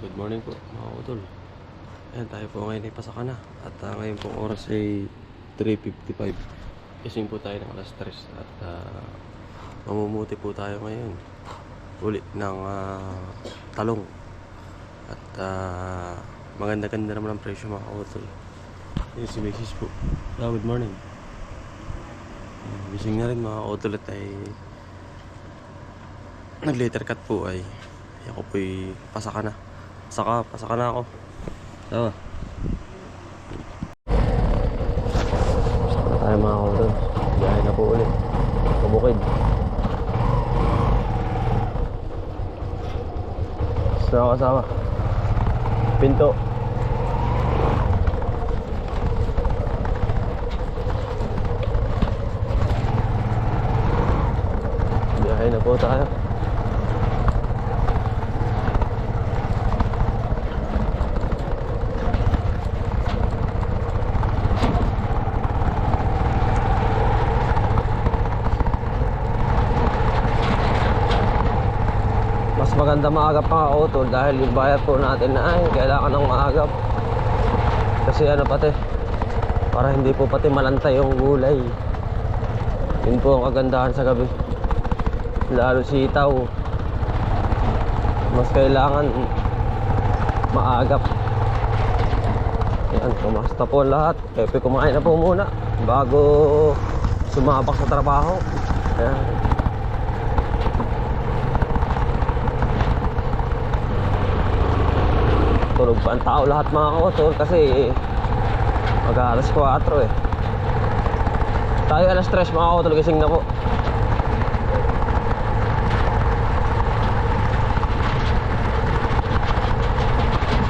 Good morning po mga utol. Ayan, tayo po ngayon ay pasaka na. At ngayon pong oras ay 3:55. Gising po tayo ng alas 3. At mamumuti po tayo ngayon uli ng talong. At maganda-ganda naman ang presyo mga utol. Ayan si Mrs. po. Good morning. Gising na rin mga utol at ay nag-later cut po ay ako po'y pasaka na. Pasaka na ako. Tawa. Pasaka na tayo mga utol. Biyahe na po ulit. Pabukid. Kasama. Pinto. Biyahe na po tayo. Maganda maagap mga utol dahil yung bayad po natin na ay kailangan ng maagap kasi pati para hindi po pati malantay yung gulay. Yun po ang kagandahan sa gabi, lalo sitaw mas kailangan maagap. Yan, kumasta po lahat. Pepe kumain na po muna bago sumabak sa trabaho. Yan. Tulog pa ang tao lahat mga kautol kasi mag-alas 4 eh. Tayo alas 3 mga kautol, gising na po.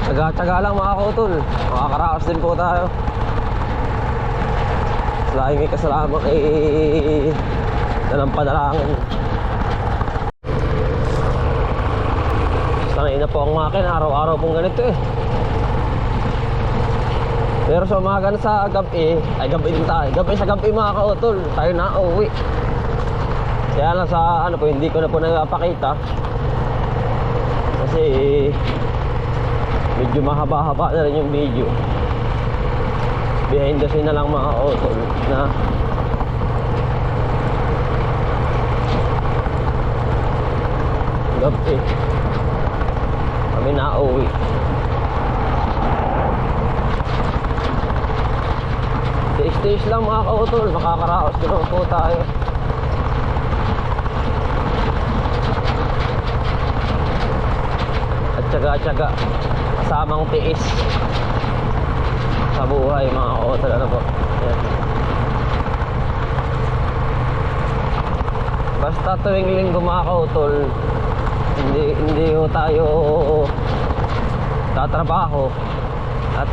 Taga-taga lang mga kautol, makakaraos din po tayo. Salaing may kasalamat dalang panalangin. Sanay na po ang makina, araw-araw pong ganito eh. Pero sa umaga na sa gabi, gabi din tayo. Gabi sa gabi mga kautol, tayo na uwi. Kaya lang sa po, hindi ko na po napakita. Kasi medyo mahaba-haba na rin yung video. Behind the scene na lang mga kautol na gabi kami na-uwi. Stage lang mga kautol, makakaraos din po tayo. At tsaga-tsaga kasamang tiis sa buhay mga kautol. Ano po? Yan. Basta tuwing linggo mga kautol, hindi ho tayo tatrabaho at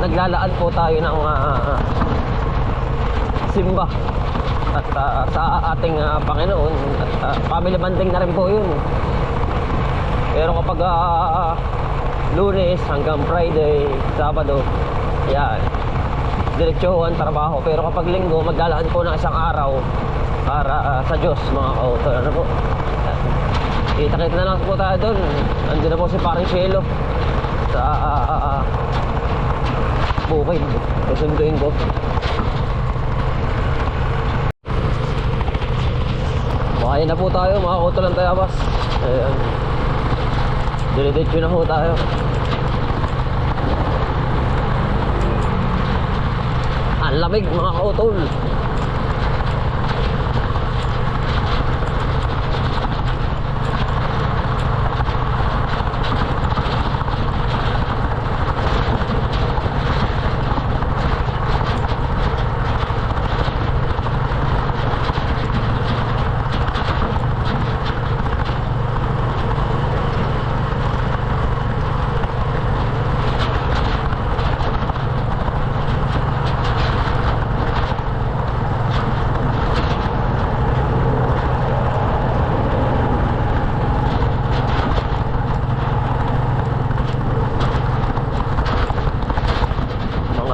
naglalaan po tayo ng simba at sa ating Panginoon at family bonding na rin po yun. Pero kapag Lunes hanggang Friday, Sabado, yan, diretsuhan trabaho. Pero kapag linggo, maglalaan po ng isang araw para sa Diyos mga kautol. Ano po? Kita-kita na lang po tayo doon. Andun na po si Paring Cielo sa bukid. Susunduin ko. Makain na po tayo mga kautol ng Tayabas. Ayan, diretso na po tayo. Ang lamig mga kautol.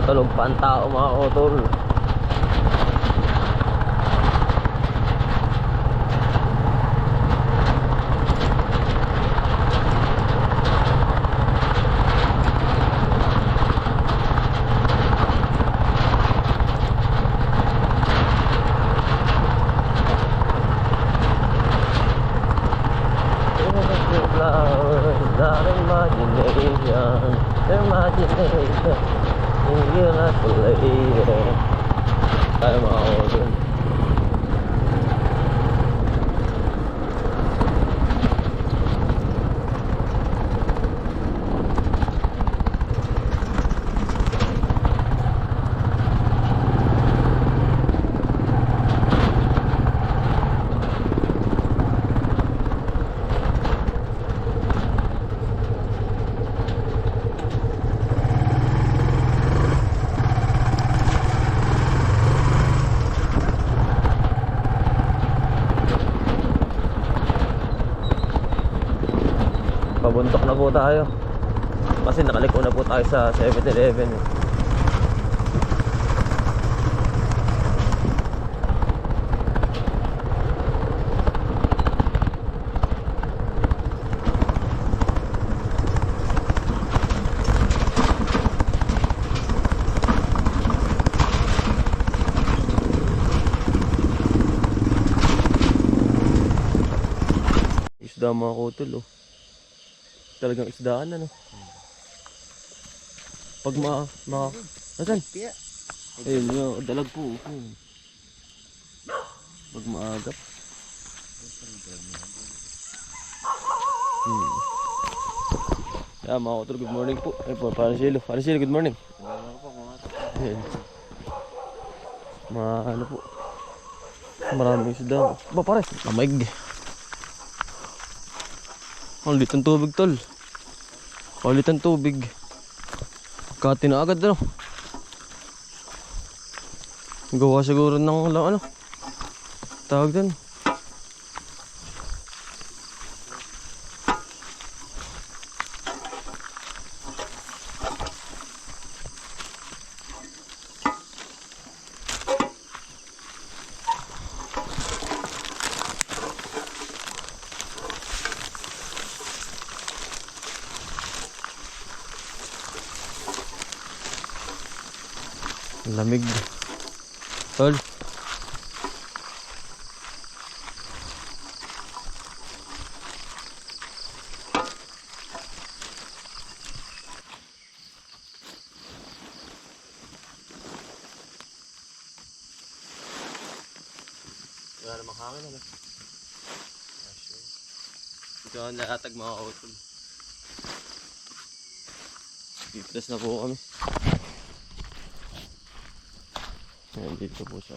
Tulog pa ang tao mga kautol. pretty flowers, not imagination, imagination. You're not the lady. Tayo mga kautol. Pabuntok na po tayo kasi nakaliko na po tayo sa 7-Eleven. Isda mga kautol, oh. Talagang isdaan, ano. Pag nasan? Ayun yun, dalag po. Pag maagap. Yeah, mga kautol, good morning po. Ayun po, Parisilo, good morning. Ayun. Ano po, maraming isda. Ba pare, lamig. Ang liit ng tubig, tol. Kulit ng tubig. Kati na agad, ano. Gawa siguro ng ano. Tawag din. Lamig. Tol. Wala namang hangin, ano? Ito ang nakatag mga kautol. Piplas na po kami. Ayan, dito po siya.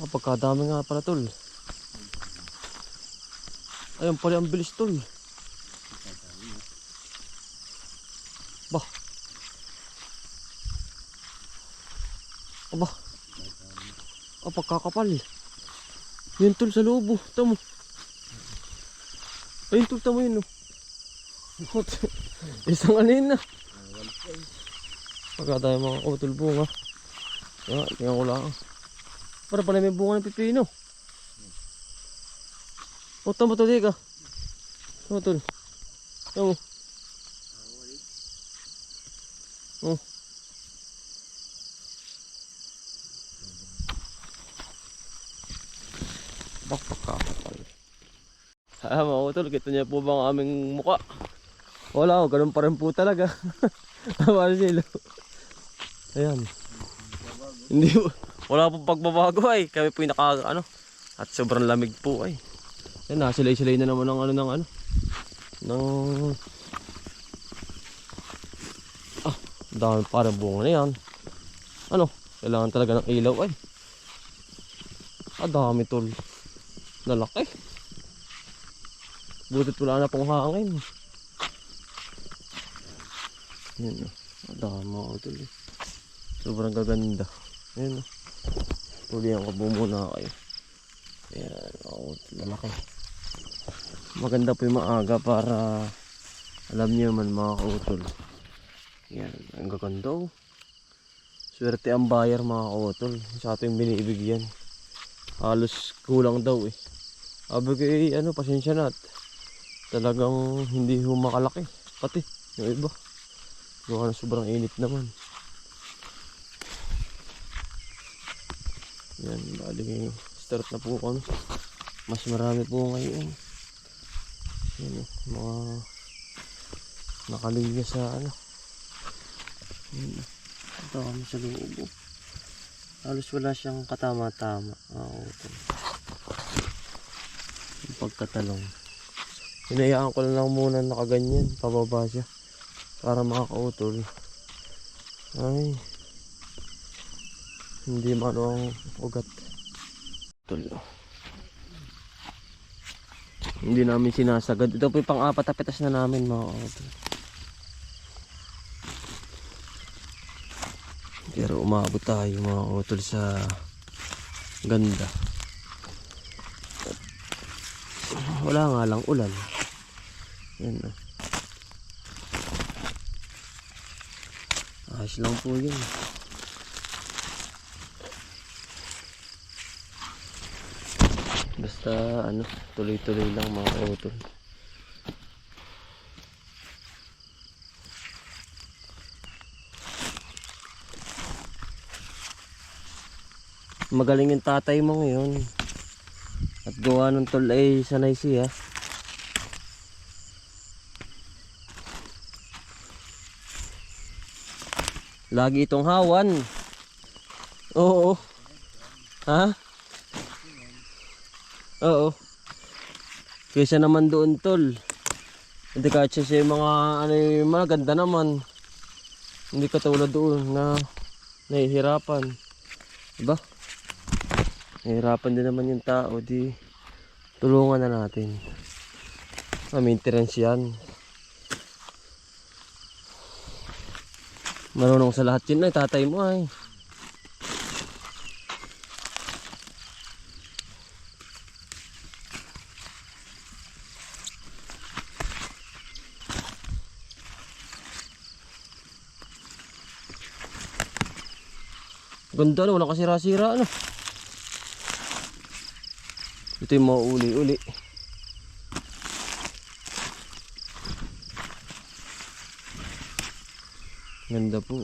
Pagkadami nga pala, tol. Ayun pala ang bilis, tol. Bah. Aba. Pagkakapal. Yun, tol, sa loob. Tamo. Ayun, tol, tamo yun, oh. Isang anin na. Pagka tayo mga utol bunga. Tingnan ko lang. Para pala may bunga ng pipino. Tama, tol, ka. Tama, tol. Tama. Pagkakapal. Mga utol, kita niya po ba ang aming muka? Wala, ganun pa rin po talaga. Parisilo. Ayan. Hindi po. Wala pong pagbabago ay. Kami po yung at sobrang lamig po ay. Yan, nasilay-silay na naman ng dami parang bunga na yan. Kailangan talaga ng ilaw ay. Dami, tol. Nalaki. Butit wala na pong hangin. Yan, dami mga utol. Sobrang gaganda. Yan, tulihan ko po muna kayo. Yan, lalaki. Maganda po yung maaga para alam niyo man mga kautol. Yan, ang gaganda, oh. Swerte ang buyer mga kautol. Sa ating binibigyan. Halos kulang daw eh. Sabi ko pasensya na at talagang hindi humakalaki. Pati yung iba. Gawa na sobrang init naman. Yan, bali start na po kami. Mas marami po ngayon. Yan, mga nakalinya sa ano. Ito kami sa loob. Halos wala siyang katama-tama. Ito. Yung pagkatalong. Hinayaan ko lang muna nakaganyan. Pababa siya. Para makakautol. Ay. Hindi maano ang ugat. Utol. Hindi namin sinasagad. Ito po yung pang-apat na pitas na namin mga utol. Pero umabot tayo mga utol sa ganda. Wala nga lang ulan. Yan na. Ayos lang po yun. Basta ano, tuloy-tuloy lang mga utol. Magaling yung tatay mo ngayon. At gawa ng tol ay sanay siya. Lagi itong hawan. Oo. Ha? Oo. Kaysa naman doon tol. Hindi kahit siya yung mga ano yung mga ganda naman. Hindi katulad doon na nahihirapan. Diba? Nahihirapan din naman yung tao. Di tulungan na natin. Maintenance yan. Marunong sa lahat yun ay tatay mo ay. Ganda na, walang kasira-sira ano. Ito yung mga uli-uli. Ganda po.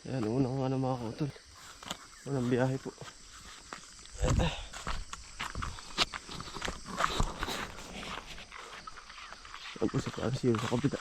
Yan, unang ano mga kautol. Unang biyahe po. Yan po sa kansiyo sa kabita.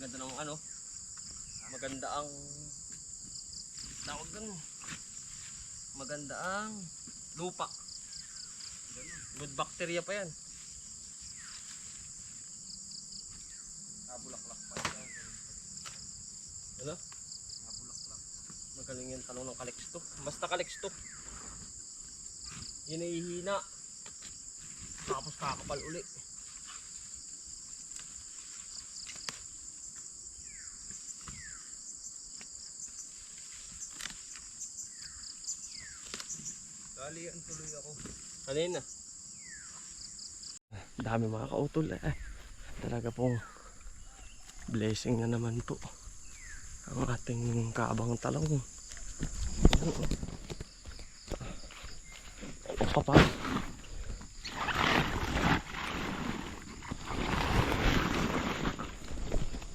Ganda ng ano. Maganda ang tawag doon. Maganda ang lupa. Good bacteria pa yan. Nabulaklak pa yan. Ano? Nabulaklak. Magaling yan tanong ng kaliksto. Basta kaliksto. Yun ay hihina. Tapos kakapal uli. Dalian tuloy ako. Kanina. Dami mga kautol eh. Talaga pong blessing na naman po ang ating kaabang talong. Ano pa pa?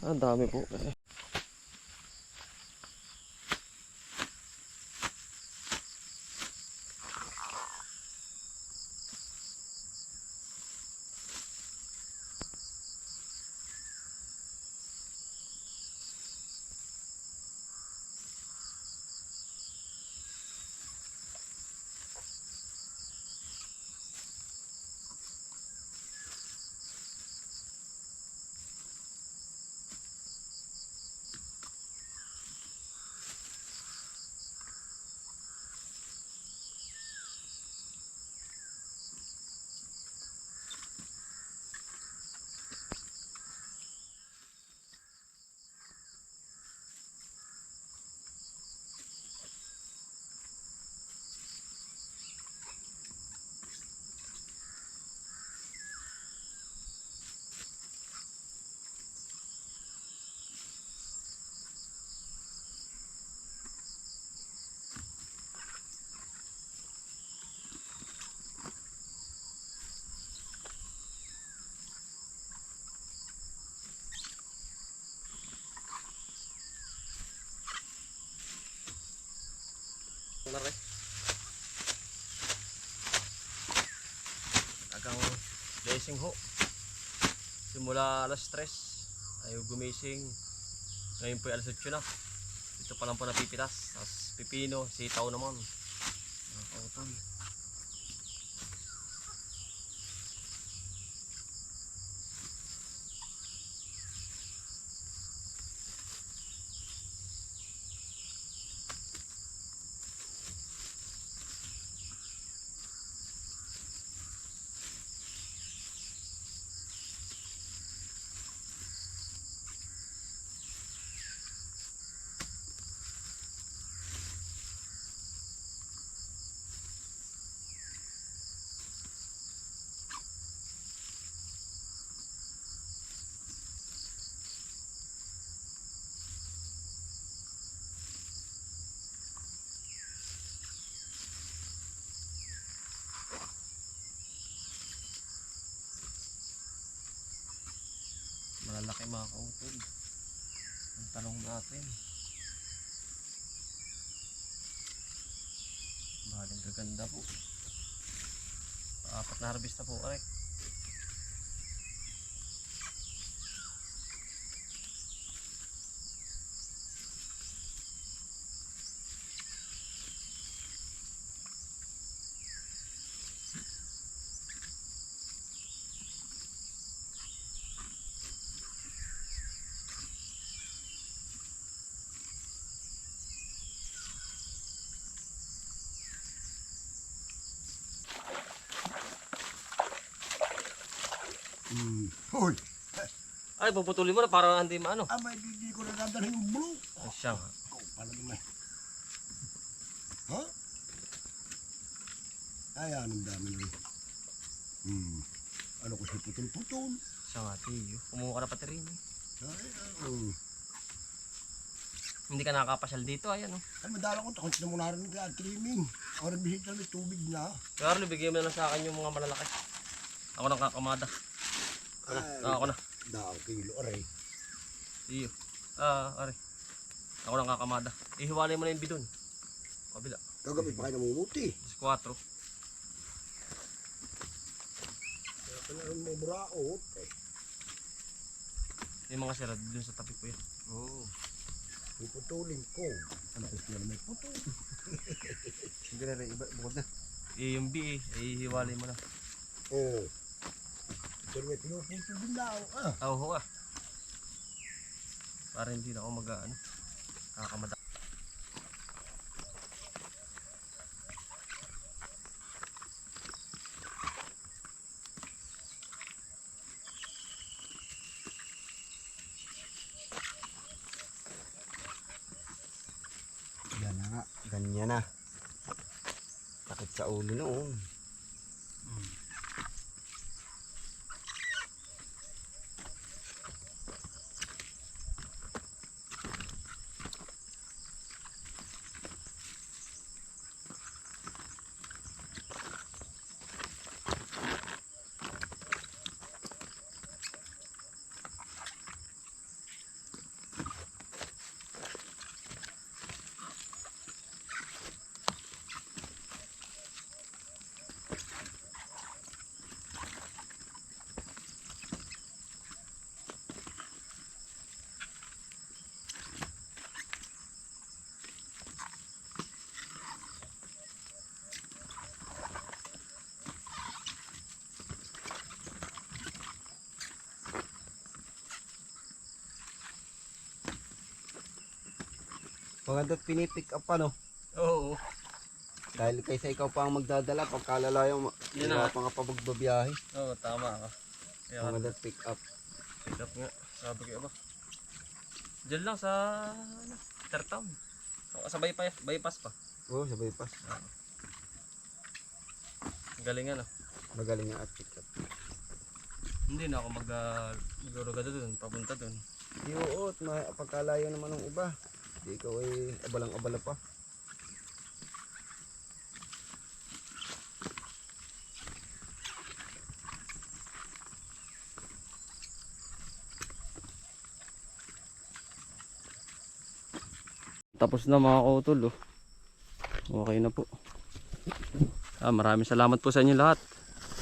Ang dami po eh. Agang blessing ho. Simula alas 3 ayaw gumising. Ngayon po ay alas 8 na. Ito pa lang po napipitas. Tapos pipino, sitaw naman. Nakakautol. Malalaki mga kautol ang talong natin. Bahaling gaganda po. Apat na harvest na po correct. Hoy! Ay, puputulin mo na para hindi maano. Abay, hindi ko nadadala yung blue. Ay, siya nga. Ikaw pala naman. Ha? Ay, anong dami na rin. Ano ko siya putol-putol? Siya nga, tiyo. Kumuha ka na pati rin eh. Ay, Hindi ka nakakapasyal dito, ayan oh. Ay, madala ko. Takot na muna rin nila trimming. Ako rin bisita may tubig na. Carlo, bigyan mo na lang sa akin yung mga malalaki. Ako nang kakamada. Ako na. Daw, kilo, aray. Iyo. Ari. Ako nang kakamada. Ihiwalay mo na yung bidon. Kabila. Kagabi pa kayo namumuti. 4. Kaya pala rin may buraot. Yung mga sira dun sa tabi ko yan. Oo. Puputulin ko. Ano kasi yan may putol? Hindi na rin, iba, bukod na. Eh yung B hiwalay mo na. Oo. Pero may pinuputol din na ako. Oo ka. Para hindi na ako mag-ano. Kakamada. Yan na nga, ganyan na. Sakit sa ulo noon. Maganda pinipick up pa no. Oo. Dahil kaysa ikaw pa ang magdadala, pagkalalayo, Yun na. wala pa nga pa magbabiyahe. Oo, tama ka. Kaya Maganda pick up. pick up nga. Sabi ko ba? Diyan lang sa ano, Tertown. Sa bypass pa. Oo, sa bypass. Galing ano. Magaling nga at pick up. Hindi na ako mag-urugado dun, papunta dun. Oo, at pagkalayo naman ng iba. Di ikaw ay abalang-abala pa. Tapos na mga kautol. Okay na po. Maraming salamat po sa inyo lahat.